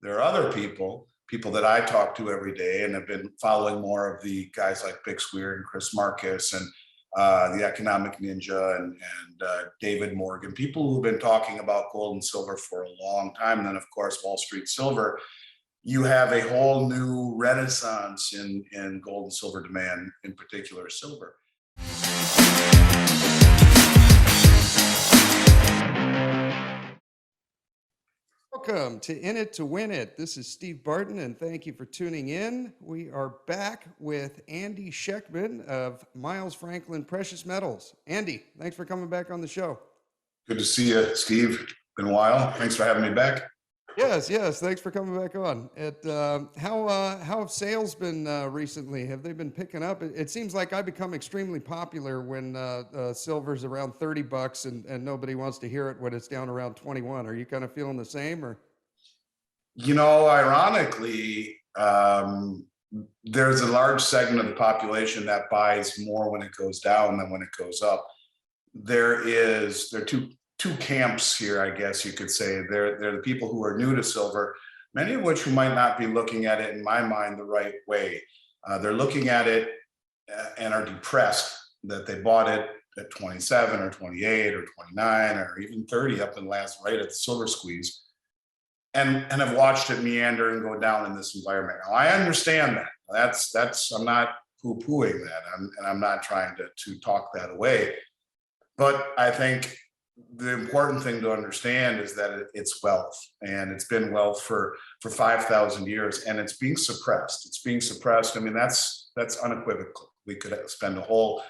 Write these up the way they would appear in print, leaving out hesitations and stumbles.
There are other people that I talk to every day and have been following more of the guys like Big Squeer and Chris Marcus and the Economic Ninja and David Morgan, people who've been talking about gold and silver for a long time. And then, of course, Wall Street Silver. You have a whole new renaissance in gold and silver demand, in particular silver. Welcome to In It to Win It. This is Steve Barton, and thank you for tuning in. We are back with Andy Schectman of Miles Franklin Precious Metals. Andy, thanks for coming back on the show. Good to see you, Steve. Been a while. Thanks for having me back. Yes. Thanks for coming back on. How have sales been recently? Have they been picking up? It seems like I become extremely popular when silver's around $30 and nobody wants to hear it when it's down around 21. Are you kind of feeling the same, or? Ironically, there's a large segment of the population that buys more when it goes down than when it goes up. There are two camps here, I guess you could say. They're the people who are new to silver, many of which who might not be looking at it, in my mind, the right way. They're looking at it and are depressed that they bought it at 27 or 28 or 29 or even 30 up in last right at the silver squeeze, and have watched it meander and go down in this environment. Now, I understand that. That's I'm not poo-pooing that, and I'm not trying to talk that away. But I think the important thing to understand is that it's wealth, and it's been wealth for 5,000 years, and it's being suppressed. It's being suppressed. I mean, that's unequivocal. We could spend a whole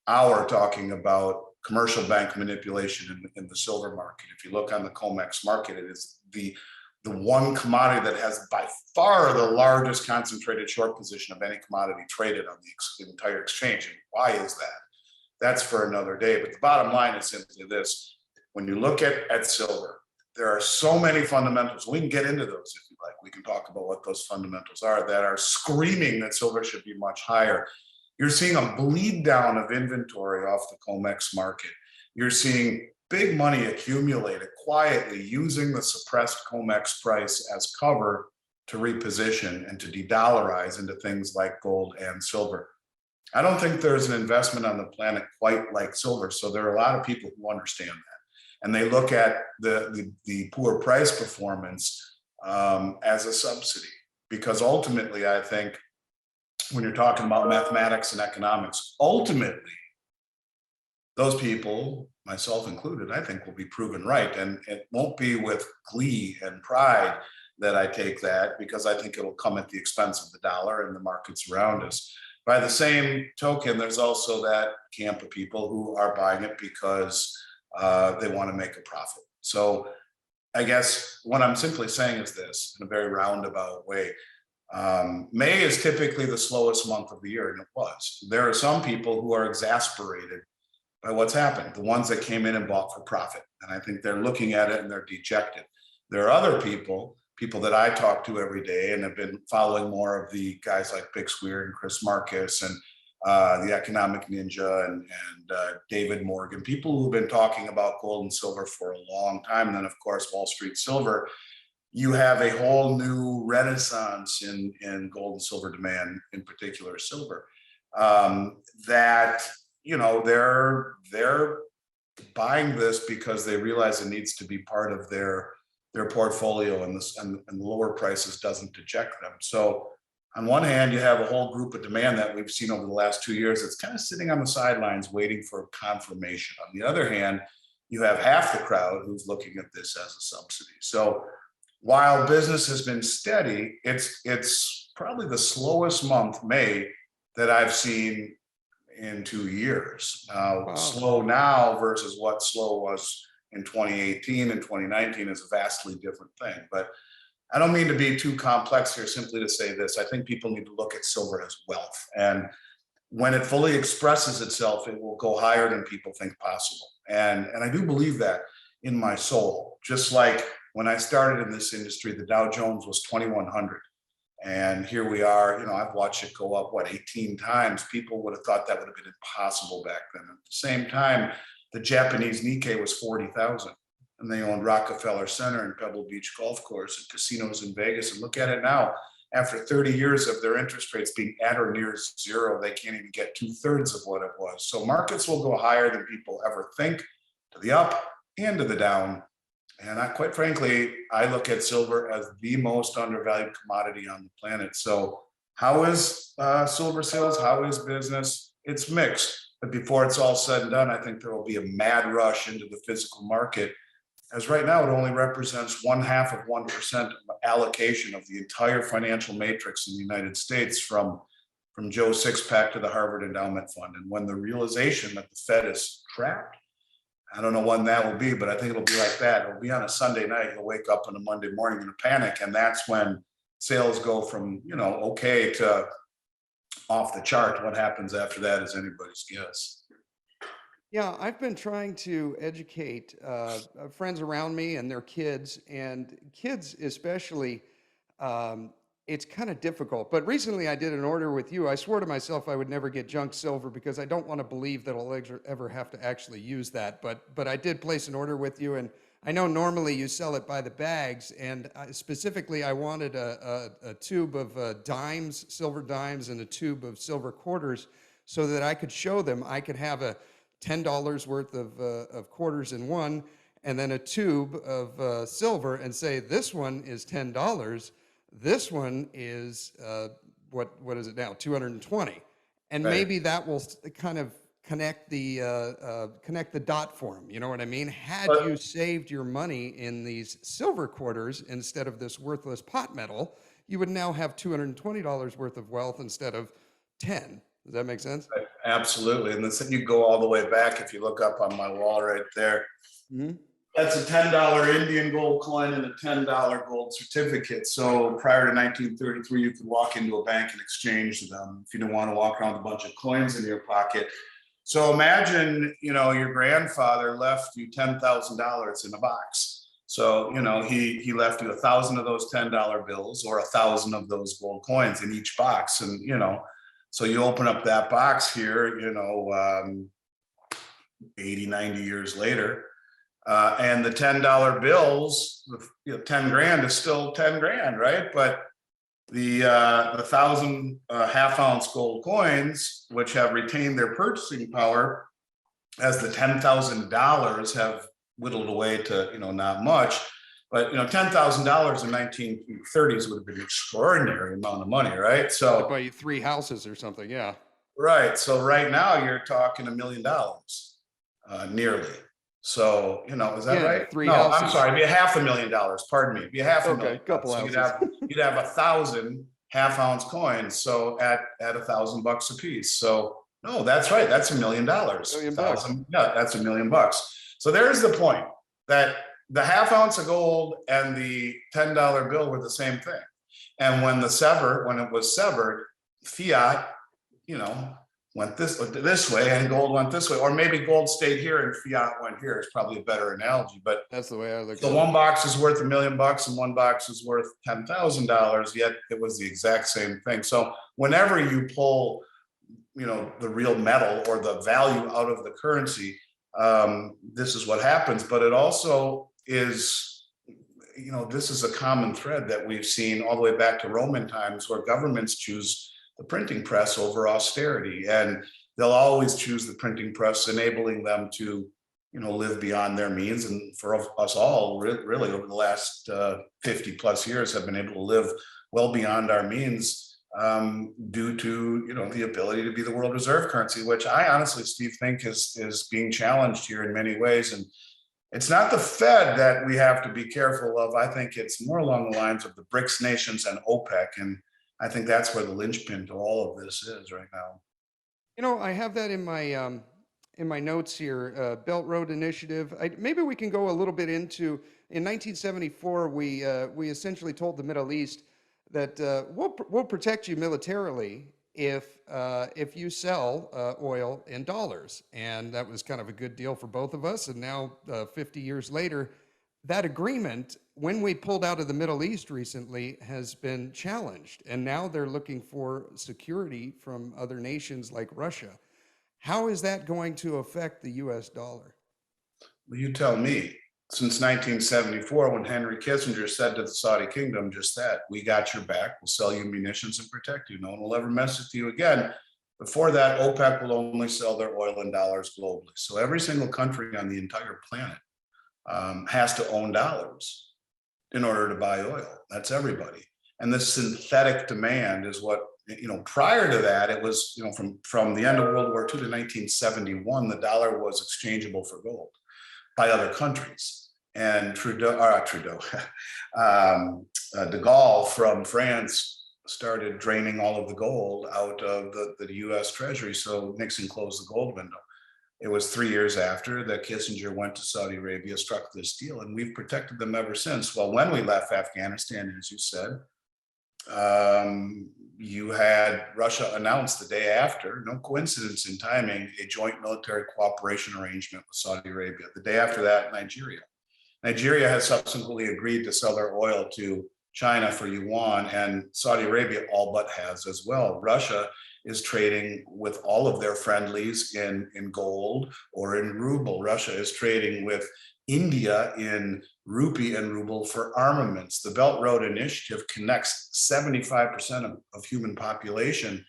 hour talking about commercial bank manipulation in the silver market. If you look on the COMEX market, it is the one commodity that has by far the largest concentrated short position of any commodity traded on the entire exchange. And why is that? That's for another day. But the bottom line is simply this. When you look at silver, there are so many fundamentals. We can get into those if you like. We can talk about what those fundamentals are that are screaming that silver should be much higher. You're seeing a bleed down of inventory off the COMEX market. You're seeing big money accumulated quietly using the suppressed COMEX price as cover to reposition and to de-dollarize into things like gold and silver. I don't think there's an investment on the planet quite like silver. So there are a lot of people who understand that. And they look at the poor price performance as a subsidy. Because ultimately, I think when you're talking about mathematics and economics, ultimately, those people, myself included, I think will be proven right. And it won't be with glee and pride that I take that, because I think it'll come at the expense of the dollar and the markets around us. By the same token, there's also that camp of people who are buying it because they want to make a profit. So I guess what I'm simply saying is this, in a very roundabout way. May is typically the slowest month of the year, and it was. There are some people who are exasperated by what's happened, the ones that came in and bought for profit. And I think they're looking at it and they're dejected. There are other people that I talk to every day and have been following more of the guys like Big Squeer and Chris Marcus and the Economic Ninja and David Morgan, people who've been talking about gold and silver for a long time. And then, of course, Wall Street Silver. You have a whole new renaissance in gold and silver demand, in particular silver, that, they're buying this because they realize it needs to be part of their portfolio, and the lower prices doesn't deject them. So on one hand, you have a whole group of demand that we've seen over the last 2 years that's kind of sitting on the sidelines waiting for confirmation. On the other hand, you have half the crowd who's looking at this as a subsidy. So while business has been steady, it's probably the slowest month, May, that I've seen in 2 years. Wow. Slow now versus what slow was in 2018 and 2019 is a vastly different thing. But I don't mean to be too complex here, simply to say this. I think people need to look at silver as wealth. And when it fully expresses itself, it will go higher than people think possible. And I do believe that in my soul. Just like when I started in this industry, the Dow Jones was 2,100. And here we are, I've watched it go up, 18 times. People would have thought that would have been impossible back then. At the same time, the Japanese Nikkei was 40,000. and they owned Rockefeller Center and Pebble Beach Golf Course and casinos in Vegas. And look at it now. After 30 years of their interest rates being at or near zero, they can't even get 2/3 of what it was. So markets will go higher than people ever think, to the up and to the down. And quite frankly, I look at silver as the most undervalued commodity on the planet. So how is silver sales? How is business? It's mixed. But before it's all said and done, I think there will be a mad rush into the physical market, as right now it only represents 0.5% of allocation of the entire financial matrix in the United States, from Joe Sixpack to the Harvard Endowment Fund. And when the realization that the Fed is trapped, I don't know when that will be, but I think it'll be like that. It'll be on a Sunday night. You'll wake up on a Monday morning in a panic, and that's when sales go from, okay to off the chart. What happens after that is anybody's guess. Yeah, I've been trying to educate friends around me and their kids, and kids especially. It's kind of difficult. But recently I did an order with you. I swore to myself I would never get junk silver because I don't want to believe that I'll ever have to actually use that. But I did place an order with you, and I know normally you sell it by the bags, and specifically I wanted a tube of dimes, silver dimes, and a tube of silver quarters, so that I could show them. I could have a $10 worth of quarters in one, and then a tube of silver, and say, this one is $10. This one is what is it now? 220, and Right. maybe that will kind of connect the dot for them. You know what I mean? Had you saved your money in these silver quarters instead of this worthless pot metal, you would now have $220 worth of wealth instead of 10. Does that make sense? Absolutely. And then you go all the way back. If you look up on my wall right there, that's a $10 Indian gold coin and a $10 gold certificate. So prior to 1933, you could walk into a bank and exchange them if you didn't want to walk around with a bunch of coins in your pocket. So imagine, your grandfather left you $10,000 in a box. So, he left you 1,000 of those $10 bills or 1,000 of those gold coins in each box. And, so you open up that box here, 80, 90 years later, and the $10 bills, 10 grand is still 10 grand, right? But the 1,000 half-ounce gold coins, which have retained their purchasing power as the $10,000 have whittled away to, not much. But $10,000 in 1930s would have been an extraordinary amount of money, right? So I'd buy you 3 houses or something, yeah. Right. So right now you're talking $1 million, nearly. So is that right? 3 No, houses. I'm sorry. It'd be $500,000. Pardon me. It'd be $500,000. Okay, couple so houses. you'd have 1,000 half-ounce coins. So at $1,000 a piece. So no, that's right. That's $1 million. Yeah, that's $1 million. So there's the point, that the half-ounce of gold and the $10 bill were the same thing. And when it was severed, fiat, went this way and gold went this way, or maybe gold stayed here and fiat went here. It's probably a better analogy, but that's the way I look at it. So one box is worth $1 million and one box is worth $10,000, yet it was the exact same thing. So whenever you pull, the real metal or the value out of the currency, this is what happens. But it also is, this is a common thread that we've seen all the way back to Roman times, where governments choose the printing press over austerity, and they'll always choose the printing press, enabling them to, live beyond their means. And for us all, really over the last 50 plus years, have been able to live well beyond our means, due to, the ability to be the world reserve currency, which I honestly, Steve, think is being challenged here in many ways. And it's not the Fed that we have to be careful of. I think it's more along the lines of the BRICS nations and OPEC. And I think that's where the linchpin to all of this is right now. I have that in my notes here. Belt Road Initiative. Maybe we can go a little bit into. In 1974, we essentially told the Middle East that we'll protect you militarily if you sell oil in dollars, and that was kind of a good deal for both of us. And now, 50 years later, that agreement, when we pulled out of the Middle East recently, has been challenged, and now they're looking for security from other nations like Russia. How is that going to affect the U.S. dollar? Well, you tell me. since 1974, when Henry Kissinger said to the Saudi kingdom just that: we got your back, we'll sell you munitions and protect you. No one will ever mess with you again. Before that, OPEC will only sell their oil in dollars globally. So every single country on the entire planet has to own dollars in order to buy oil. That's everybody. And this synthetic demand is what, prior to that, it was, from the end of World War II to 1971, the dollar was exchangeable for gold by other countries. And De Gaulle from France started draining all of the gold out of the US Treasury. So Nixon closed the gold window. It was 3 years after that Kissinger went to Saudi Arabia, struck this deal, and we've protected them ever since. Well, when we left Afghanistan, as you said, you had Russia announce the day after, no coincidence in timing, a joint military cooperation arrangement with Saudi Arabia. The day after that, Nigeria. Nigeria has subsequently agreed to sell their oil to China for yuan, and Saudi Arabia all but has as well. Russia is trading with all of their friendlies in gold or in ruble. Russia is trading with India in rupee and ruble for armaments. The Belt Road Initiative connects 75% of human population,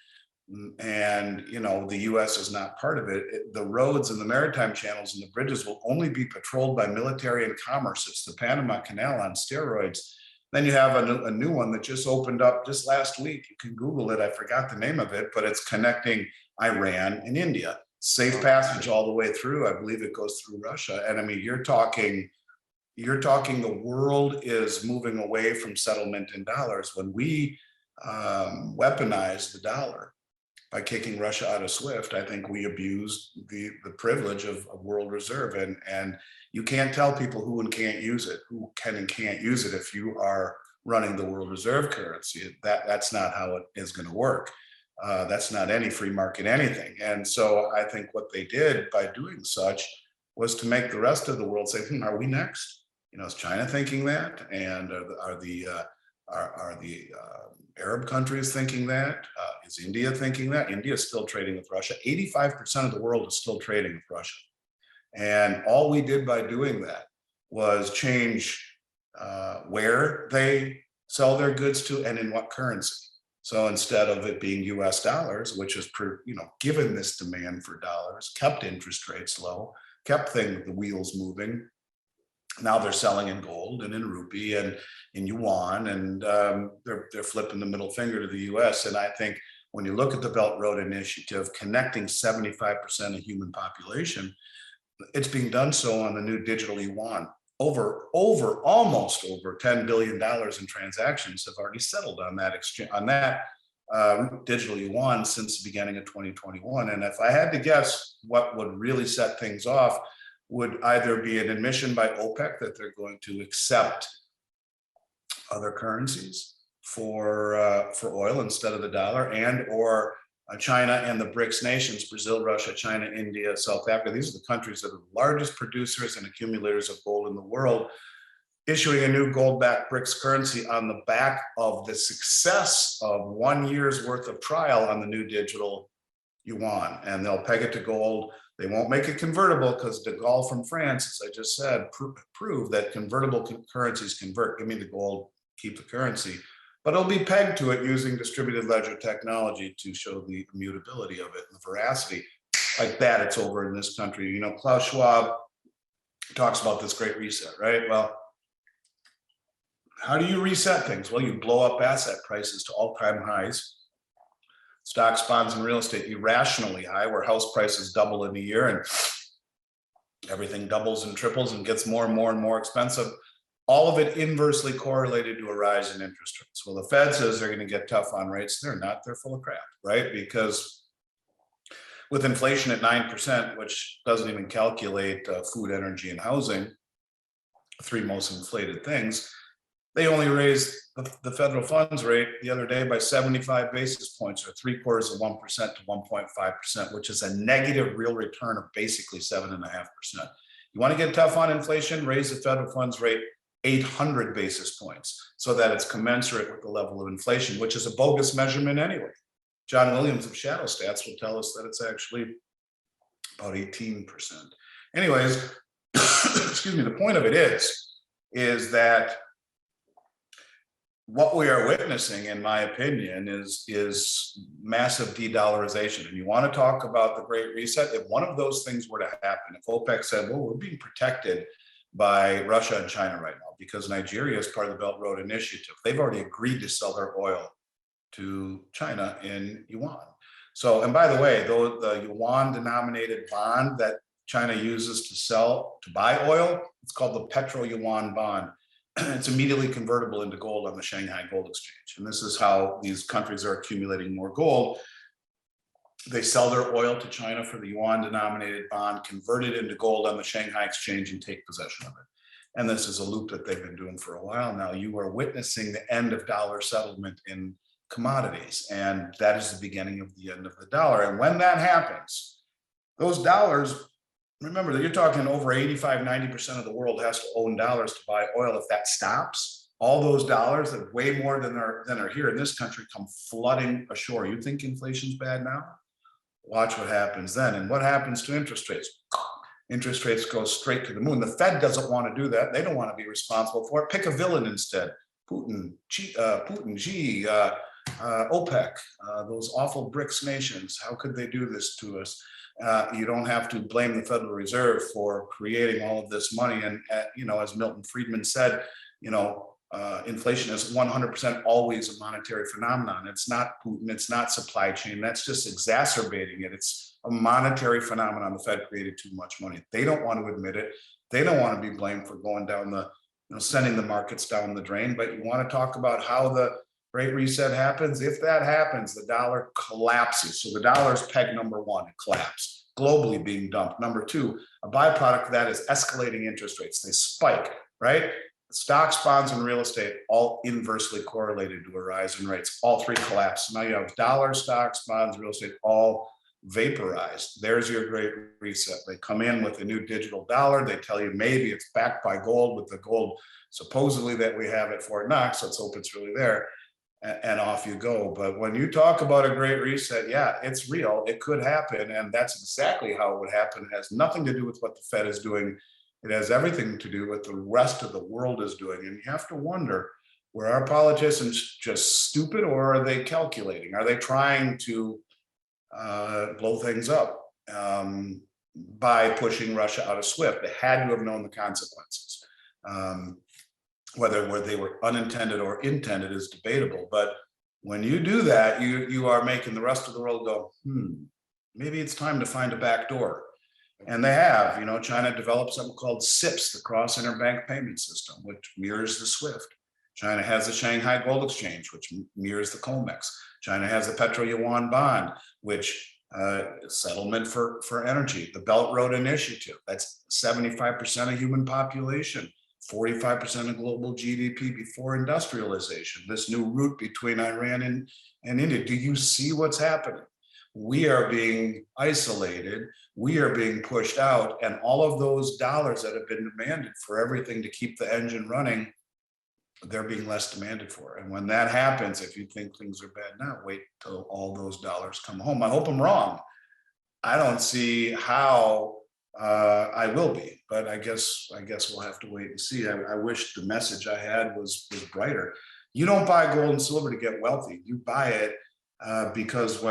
and the US is not part of it. The roads and the maritime channels and the bridges will only be patrolled by military and commerce. It's the Panama Canal on steroids. Then you have a new one that just opened up just last week. You can Google it. I forgot the name of it, but it's connecting Iran and India. Safe passage all the way through. I believe it goes through Russia. And I mean, you're talking the world is moving away from settlement in dollars. When we weaponize the dollar by kicking Russia out of SWIFT, I think we abused the privilege of world reserve. And you can't tell people who and can't use it, who can and can't use it if you are running the world reserve currency. That's not how it is going to work. That's not any free market anything. And so I think what they did by doing such was to make the rest of the world say, are we next? Is China thinking that? And are the Arab countries thinking that? Is India thinking that? India is still trading with Russia. 85% of the world is still trading with Russia. And all we did by doing that was change where they sell their goods to and in what currency. So instead of it being US dollars, which is, given this demand for dollars, kept interest rates low, kept the wheels moving, now they're selling in gold and in rupee and in yuan, and they're flipping the middle finger to the US. And I think when you look at the Belt Road Initiative connecting 75% of human population, it's being done so on the new digital yuan. Almost over $10 billion in transactions have already settled on that exchange, on that digital yuan since the beginning of 2021. And if I had to guess, what would really set things off would either be an admission by OPEC that they're going to accept other currencies for oil instead of the dollar, and or China and the BRICS nations, Brazil, Russia, China, India, South Africa. These are the countries that are the largest producers and accumulators of gold in the world, issuing a new gold-backed BRICS currency on the back of the success of 1 year's worth of trial on the new digital yuan. And they'll peg it to gold. They won't make it convertible because De Gaulle from France, as I just said, proved that convertible currencies convert. Give me the gold, keep the currency. But it'll be pegged to it using distributed ledger technology to show the immutability of it and the veracity. Like that, it's over in this country. Klaus Schwab talks about this great reset, right? Well, how do you reset things? Well, you blow up asset prices to all-time highs. Stocks, bonds, and real estate irrationally high, where house prices double in a year and everything doubles and triples and gets more and more and more expensive. All of it inversely correlated to a rise in interest rates. Well, the Fed says they're going to get tough on rates. They're not. They're full of crap, right? Because with inflation at 9%, which doesn't even calculate food, energy, and housing, three most inflated things, they only raised the federal funds rate the other day by 75 basis points, or 0.75% to 1.5%, which is a negative real return of basically 7.5%. You want to get tough on inflation, raise the federal funds rate 800 basis points so that it's commensurate with the level of inflation, which is a bogus measurement anyway. John Williams of Shadow Stats will tell us that it's actually about 18%. Anyways, excuse me, the point of it is that what we are witnessing, in my opinion, is massive de-dollarization. And you want to talk about the Great Reset? If one of those things were to happen, if OPEC said, well, we're being protected by Russia and China right now because Nigeria is part of the Belt Road Initiative, they've already agreed to sell their oil to China in yuan. So, and by the way, though, the yuan denominated bond that China uses to buy oil, it's called the petro yuan bond. It's immediately convertible into gold on the Shanghai Gold Exchange. And this is how these countries are accumulating more gold. They sell their oil to China for the yuan denominated bond, convert it into gold on the Shanghai Exchange, and take possession of it. And this is a loop that they've been doing for a while now. You are witnessing the end of dollar settlement in commodities, and that is the beginning of the end of the dollar. And when that happens, those dollars, remember that you're talking over 85–90% of the world has to own dollars to buy oil. If that stops, all those dollars, that way more than are here in this country, come flooding ashore. You think inflation's bad now? Watch what happens then. And what happens to interest rates? Interest rates go straight to the moon. The Fed doesn't want to do that. They don't want to be responsible for it. Pick a villain instead. Putin, Xi, OPEC, those awful BRICS nations. How could they do this to us? You don't have to blame the Federal Reserve for creating all of this money. And, as Milton Friedman said, inflation is 100% always a monetary phenomenon. It's not Putin, it's not supply chain. That's just exacerbating it. It's a monetary phenomenon. The Fed created too much money. They don't want to admit it. They don't want to be blamed for going down sending the markets down the drain. But you want to talk about how the Great Reset happens. If that happens, the dollar collapses. So the dollar is peg number one, it collapsed, globally being dumped. Number two, a byproduct of that is escalating interest rates. They spike, right? Stocks, bonds, and real estate all inversely correlated to a rise in rates. All three collapse. Now you have dollars, stocks, bonds, real estate all vaporized. There's your Great Reset. They come in with a new digital dollar. They tell you maybe it's backed by gold, with the gold supposedly that we have at Fort Knox. Let's hope it's really there. And off you go. But when you talk about a Great Reset, yeah, it's real. It could happen. And that's exactly how it would happen. It has nothing to do with what the Fed is doing. It has everything to do with the rest of the world is doing. And you have to wonder, were our politicians just stupid, or are they calculating? Are they trying to blow things up by pushing Russia out of SWIFT? They had to have known the consequences. Whether they were unintended or intended is debatable. But when you do that, you are making the rest of the world go, maybe it's time to find a back door. And they have. China developed something called CIPS, the Cross Interbank Payment System, which mirrors the SWIFT. China has the Shanghai Gold Exchange, which mirrors the COMEX. China has the Petro Yuan Bond, which settlement for energy. The Belt Road Initiative, that's 75% of human population, 45% of global GDP before industrialization. This new route between Iran and India. Do you see what's happening? We are being isolated. We are being pushed out. And all of those dollars that have been demanded for everything to keep the engine running, they're being less demanded for. And when that happens, if you think things are bad now, wait till all those dollars come home. I hope I'm wrong. I don't see how I will be, but I guess we'll have to wait and see. I wish the message I had was brighter. You don't buy gold and silver to get wealthy. You buy it because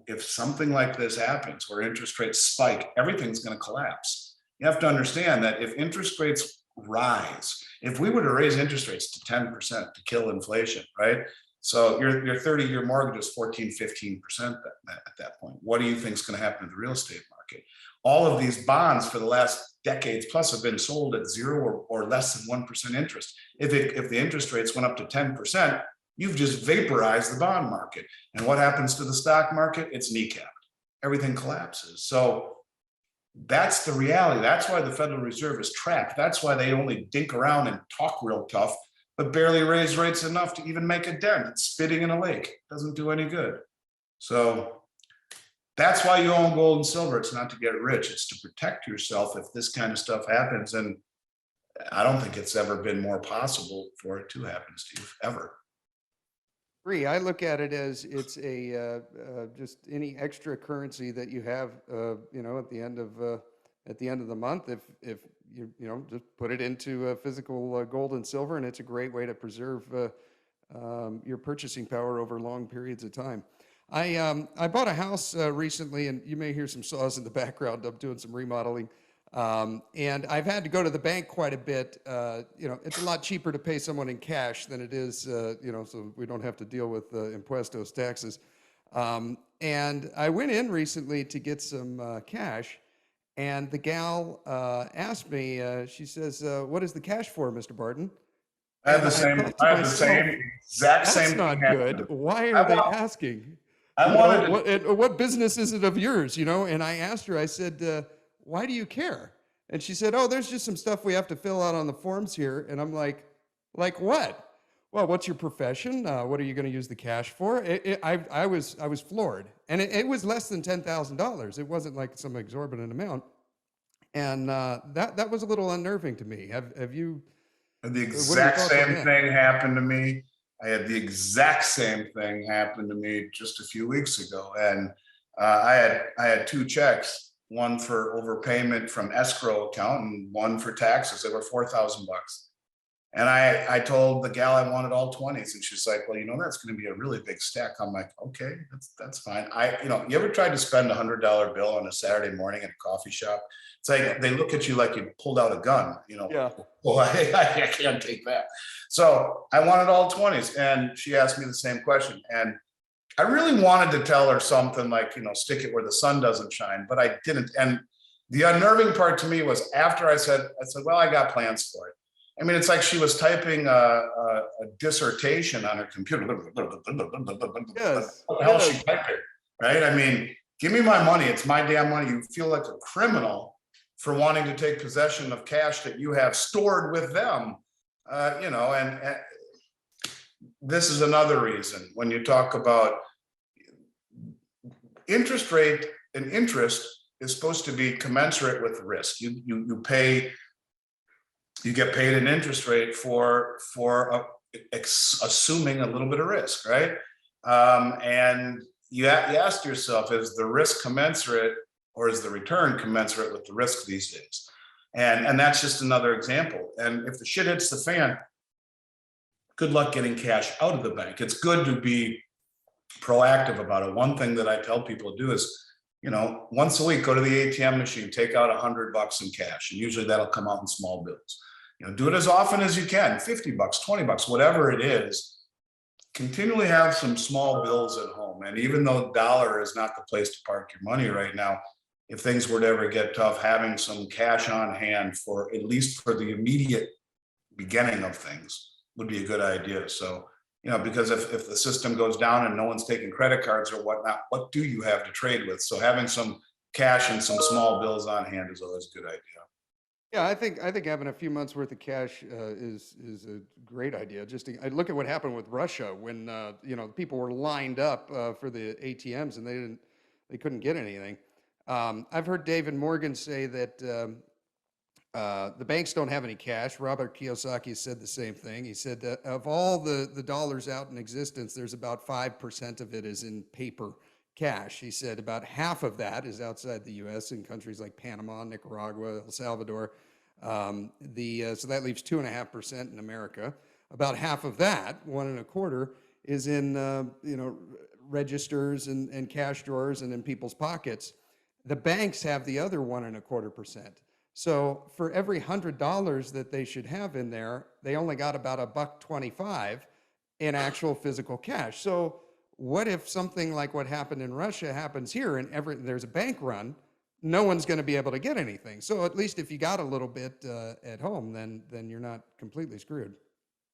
if something like this happens, where interest rates spike, everything's going to collapse. You have to understand that if interest rates rise, if we were to raise interest rates to 10% to kill inflation, right? So your 30-year mortgage is 14–15% at that point. What do you think is going to happen to the real estate market? All of these bonds for the last decades plus have been sold at 0 or less than 1% interest. If the interest rates went up to 10%, you've just vaporized the bond market. And what happens to the stock market? It's kneecapped. Everything collapses. So that's the reality. That's why the Federal Reserve is trapped. That's why they only dink around and talk real tough, but barely raise rates enough to even make a dent. It's spitting in a lake. It doesn't do any good. So that's why you own gold and silver. It's not to get rich. It's to protect yourself if this kind of stuff happens. And I don't think it's ever been more possible for it to happen, Steve, ever. I look at it as it's a just any extra currency that you have, at the end of at the end of the month if you know, just put it into physical gold and silver, and it's a great way to preserve your purchasing power over long periods of time. I bought a house recently, and you may hear some saws in the background. I'm doing some remodeling. And I've had to go to the bank quite a bit. You know, it's a lot cheaper to pay someone in cash than it is, you know, so we don't have to deal with impuestos, taxes. And I went in recently to get some cash, and the gal asked me, she says, "What is the cash for, Mr. Barton?" I have And the I same, thought to I have the myself, same exact that's same thing not happen to good. me. Why I are they want, asking? I You know, wanted to, what business is it of yours? You know, and I asked her, I said, why do you care? And she said, oh, there's just some stuff we have to fill out on the forms here. And I'm like what? Well, what's your profession? What are you going to use the cash for? I was floored, and it was less than $10,000. It wasn't like some exorbitant amount, and that was a little unnerving to me. Have you? the What are your exact thoughts on same that? thing happened to me. I had the exact same thing happen to me just a few weeks ago. And I had two checks, one for overpayment from escrow account and one for taxes. They were $4,000. And I told the gal I wanted all 20s, and she's like, well, you know, that's going to be a really big stack. I'm like, okay, that's fine. You know, you ever tried to spend $100 bill on a Saturday morning at a coffee shop? It's like they look at you like you pulled out a gun, you know. Yeah. Well, I can't take that. So I wanted all 20s, and she asked me the same question. And I really wanted to tell her something like, you know, stick it where the sun doesn't shine, but I didn't. And the unnerving part to me was after I said, well, I got plans for it. I mean, it's like she was typing a dissertation on her computer. Yes. What the hell is Yes. she typing, right? I mean, give me my money. It's my damn money. You feel like a criminal for wanting to take possession of cash that you have stored with them, you know, and this is another reason when you talk about interest rate, and interest is supposed to be commensurate with risk. You pay, you get paid an interest rate for assuming a little bit of risk, right? And you ask yourself, is the risk commensurate, or is the return commensurate with the risk these days? And that's just another example. And if the shit hits the fan, good luck getting cash out of the bank. It's good to be proactive about it. One thing that I tell people to do is, you know, once a week, go to the ATM machine, take out $100 in cash, and usually that'll come out in small bills. You know, do it as often as you can, $50, $20, whatever it is. Continually have some small bills at home. And even though dollar is not the place to park your money right now, if things were to ever get tough, having some cash on hand for at least for the immediate beginning of things would be a good idea. So, you know, because if the system goes down and no one's taking credit cards or whatnot, what do you have to trade with? So having some cash and some small bills on hand is always a good idea. Yeah, I think having a few months worth of cash is a great idea. I look at what happened with Russia when you know, people were lined up for the ATMs, and they couldn't get anything. I've heard David Morgan say that the banks don't have any cash. Robert Kiyosaki said the same thing. He said that of all the dollars out in existence, there's about 5% of it is in paper cash. He said about half of that is outside the U.S. in countries like Panama, Nicaragua, El Salvador. So that leaves 2.5% in America. About half of that, 1.25, is in you know, registers and cash drawers and in people's pockets. The banks have the other 1.25%. So for every $100 that they should have in there, they only got about $1.25 in actual physical cash. So what if something like what happened in Russia happens here, and there's a bank run? No one's going to be able to get anything. So at least if you got a little bit at home, then you're not completely screwed.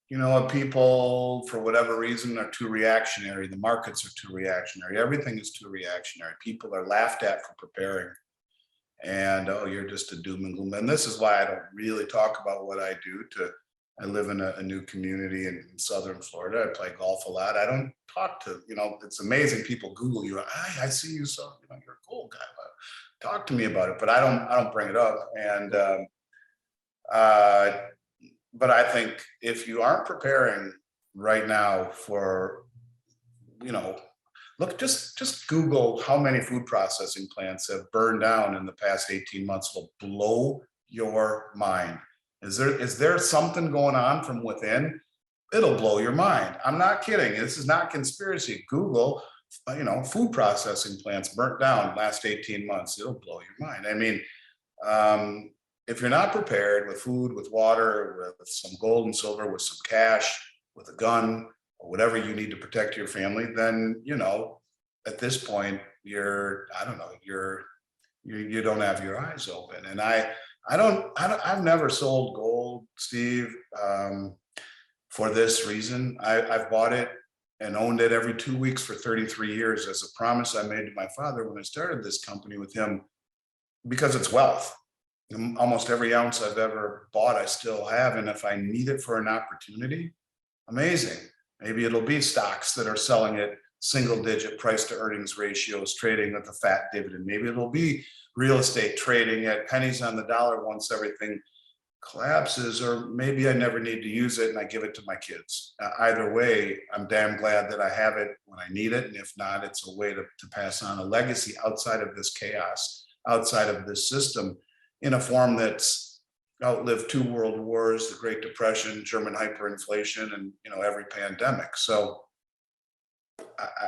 You know what, people, for whatever reason, are too reactionary. The markets are too reactionary. Everything is too reactionary. People are laughed at for preparing. And oh, you're just a doom and gloom. And this is why I don't really talk about what I do. I live in a new community in Southern Florida. I play golf a lot. I don't talk to, you know, it's amazing. People Google you. I see you, so you know, you're a cool guy. Talk to me about it, but I don't bring it up. And but I think if you aren't preparing right now for, you know, Look, just Google how many food processing plants have burned down in the past 18 months. Will blow your mind. Is there something going on from within? It'll blow your mind. I'm not kidding. This is not conspiracy. Google, food processing plants burnt down last 18 months. It'll blow your mind. I mean, if you're not prepared with food, with water, with some gold and silver, with some cash, with a gun, or whatever you need to protect your family, then, at this point, I don't know, you don't have your eyes open. And I've never sold gold, Steve, for this reason. I've bought it and owned it every 2 weeks for 33 years as a promise I made to my father when I started this company with him, because it's wealth. Almost every ounce I've ever bought, I still have. And if I need it for an opportunity, amazing. Maybe it'll be stocks that are selling at single digit price to earnings ratios, trading at the fat dividend. Maybe it'll be real estate trading at pennies on the dollar once everything collapses, or maybe I never need to use it and I give it to my kids. Either way, I'm damn glad that I have it when I need it. And if not, it's a way to pass on a legacy outside of this chaos, outside of this system, in a form that's outlived 2 world wars, the Great Depression, German hyperinflation, and every pandemic. So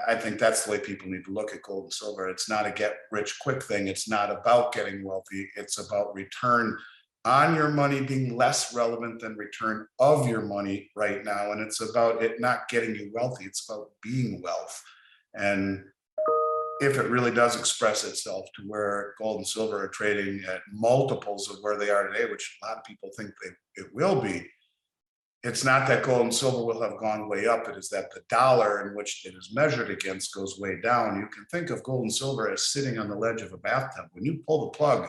I think that's the way people need to look at gold and silver. It's not a get rich quick thing. It's not about getting wealthy. It's about return on your money being less relevant than return of your money right now. And it's about it not getting you wealthy. It's about being wealth. And if it really does express itself to where gold and silver are trading at multiples of where they are today, which a lot of people think it will be, it's not that gold and silver will have gone way up. It is that the dollar in which it is measured against goes way down. You can think of gold and silver as sitting on the ledge of a bathtub. When you pull the plug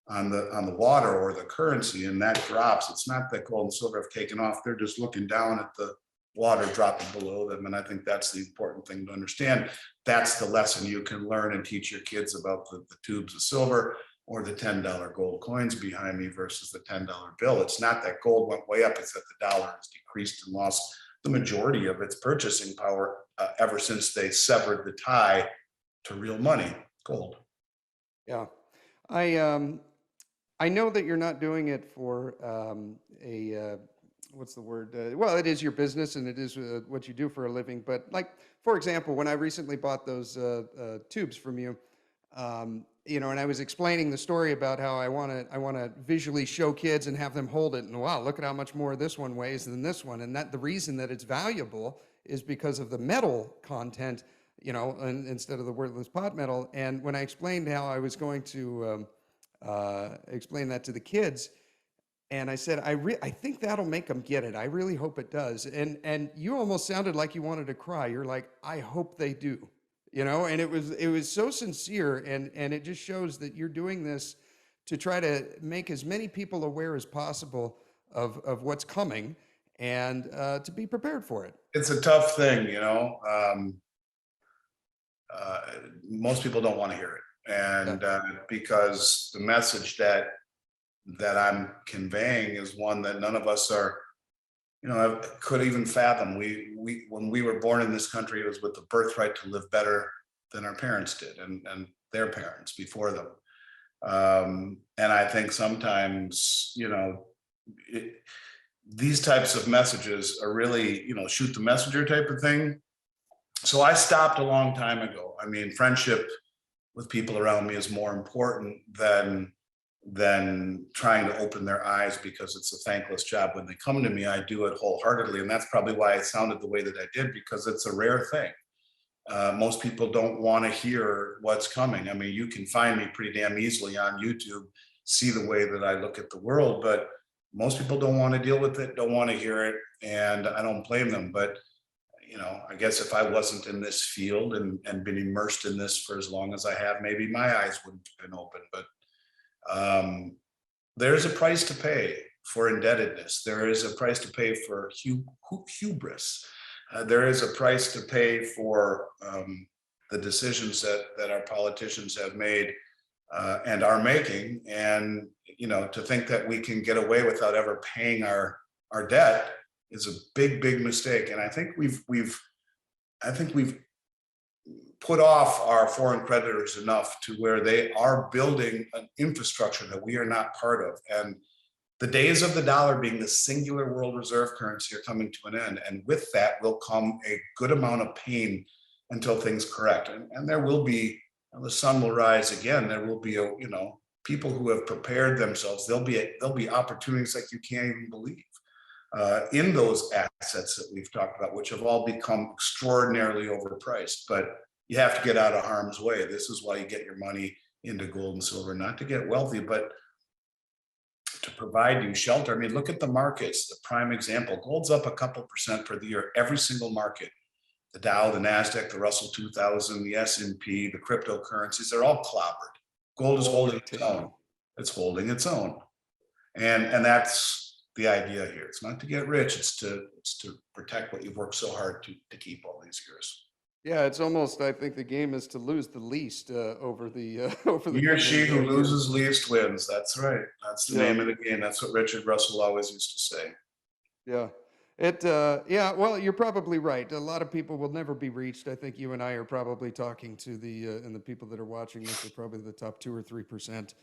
on the water or the currency and that drops, it's not that gold and silver have taken off. They're just looking down at the water dropping below them. And I think that's the important thing to understand. That's the lesson you can learn and teach your kids about the tubes of silver or the $10 gold coins behind me versus the $10 bill. It's not that gold went way up, it's that the dollar has decreased and lost the majority of its purchasing power ever since they severed the tie to real money, gold. Yeah. I know that you're not doing it for what's the word? Well, it is your business and it is what you do for a living. But like, for example, when I recently bought those tubes from you, and I was explaining the story about how I want to visually show kids and have them hold it. And wow, look at how much more this one weighs than this one. And that the reason that it's valuable is because of the metal content, instead of the worthless pot metal. And when I explained how I was going to explain that to the kids, and I said, I think that'll make them get it. I really hope it does. And you almost sounded like you wanted to cry. You're like, I hope they do. And it was so sincere, and it just shows that you're doing this to try to make as many people aware as possible of what's coming and to be prepared for it. It's a tough thing, most people don't want to hear it. And because the message that I'm conveying is one that none of us are, could even fathom. When we were born in this country, it was with the birthright to live better than our parents did and their parents before them. And I think sometimes, these types of messages are really, shoot the messenger type of thing. So I stopped a long time ago. I mean, friendship with people around me is more important than trying to open their eyes, because it's a thankless job. When they come to me, I do it wholeheartedly. And that's probably why it sounded the way that I did, because it's a rare thing. Most people don't want to hear what's coming. I mean, you can find me pretty damn easily on YouTube, see the way that I look at the world, but most people don't want to deal with it, don't want to hear it. And I don't blame them. But, I guess if I wasn't in this field and been immersed in this for as long as I have, maybe my eyes wouldn't have been open. But there's a price to pay for indebtedness. There is a price to pay for hubris. There is a price to pay for the decisions that our politicians have made and are making. And, to think that we can get away without ever paying our debt is a big, big mistake. And I think we've put off our foreign creditors enough to where they are building an infrastructure that we are not part of. And the days of the dollar being the singular world reserve currency are coming to an end. And with that will come a good amount of pain until things correct. And there will be, the sun will rise again. There will be, people who have prepared themselves. There'll be opportunities like you can't even believe in those assets that we've talked about, which have all become extraordinarily overpriced. But you have to get out of harm's way. This is why you get your money into gold and silver, not to get wealthy, but to provide you shelter. I mean, look at the markets. The prime example, gold's up a couple percent for the year, every single market. The Dow, the NASDAQ, the Russell 2000, the S&P, the cryptocurrencies, they're all clobbered. Gold is holding its own. It's holding its own. And that's the idea here. It's not to get rich, it's to protect what you've worked so hard to keep all these years. Yeah, it's almost, I think the game is to lose the least over the over the He or she who years. loses least wins. That's right. That's the name of the game. That's what Richard Russell always used to say. Yeah. Yeah, well, you're probably right. A lot of people will never be reached. I think you and I are probably talking to and the people that are watching this are probably the top 2 or 3%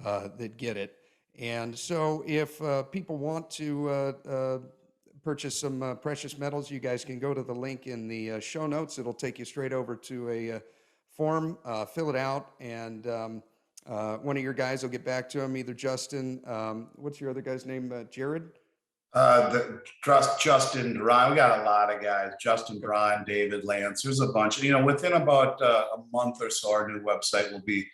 that get it. And so if people want to purchase some precious metals, you guys can go to the link in the show notes. It'll take you straight over to a form, fill it out, and one of your guys will get back to them, either Justin, what's your other guy's name, Jared? Justin Duran. We got a lot of guys. Justin Duran, David Lance. There's a bunch. Within about a month or so, our new website will be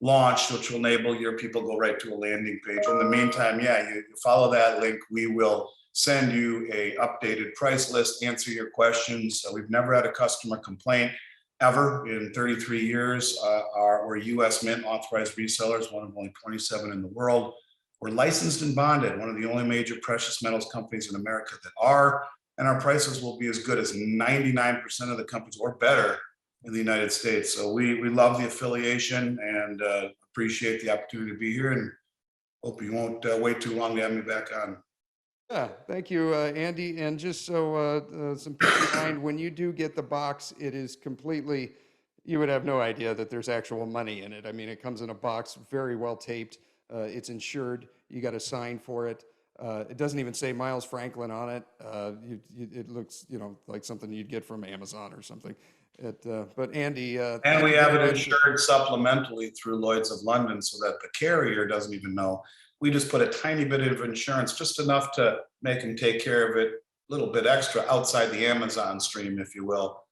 launched, which will enable your people go right to a landing page. In the meantime, you follow that link. We will send you a updated price list, answer your questions. We've never had a customer complaint ever in 33 years. We're U.S. Mint authorized resellers, one of only 27 in the world. We're licensed and bonded, one of the only major precious metals companies in America that are, and our prices will be as good as 99% of the companies or better in the United States. So we love the affiliation and appreciate the opportunity to be here, and hope you won't wait too long to have me back on. Yeah, thank you, Andy. And just so some peace of mind, when you do get the box, it is completely, you would have no idea that there's actual money in it. I mean, it comes in a box, very well taped. It's insured. You got to sign for it. It doesn't even say Miles Franklin on it. It looks, like something you'd get from Amazon or something. But Andy, and we have it insured supplementally through Lloyd's of London, so that the carrier doesn't even know. We just put a tiny bit of insurance, just enough to make them take care of it, a little bit extra outside the Amazon stream, if you will.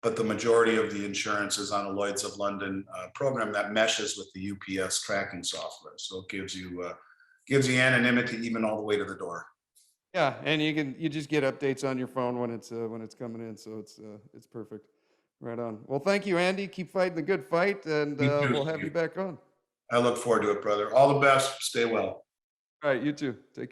But the majority of the insurance is on a Lloyd's of London program that meshes with the UPS tracking software. So it gives you anonymity even all the way to the door. Yeah, and you just get updates on your phone when it's coming in. So it's perfect. Right on. Well, thank you, Andy. Keep fighting the good fight, and we'll have you back on. I look forward to it, brother. All the best. Stay well. All right, you too. Take care.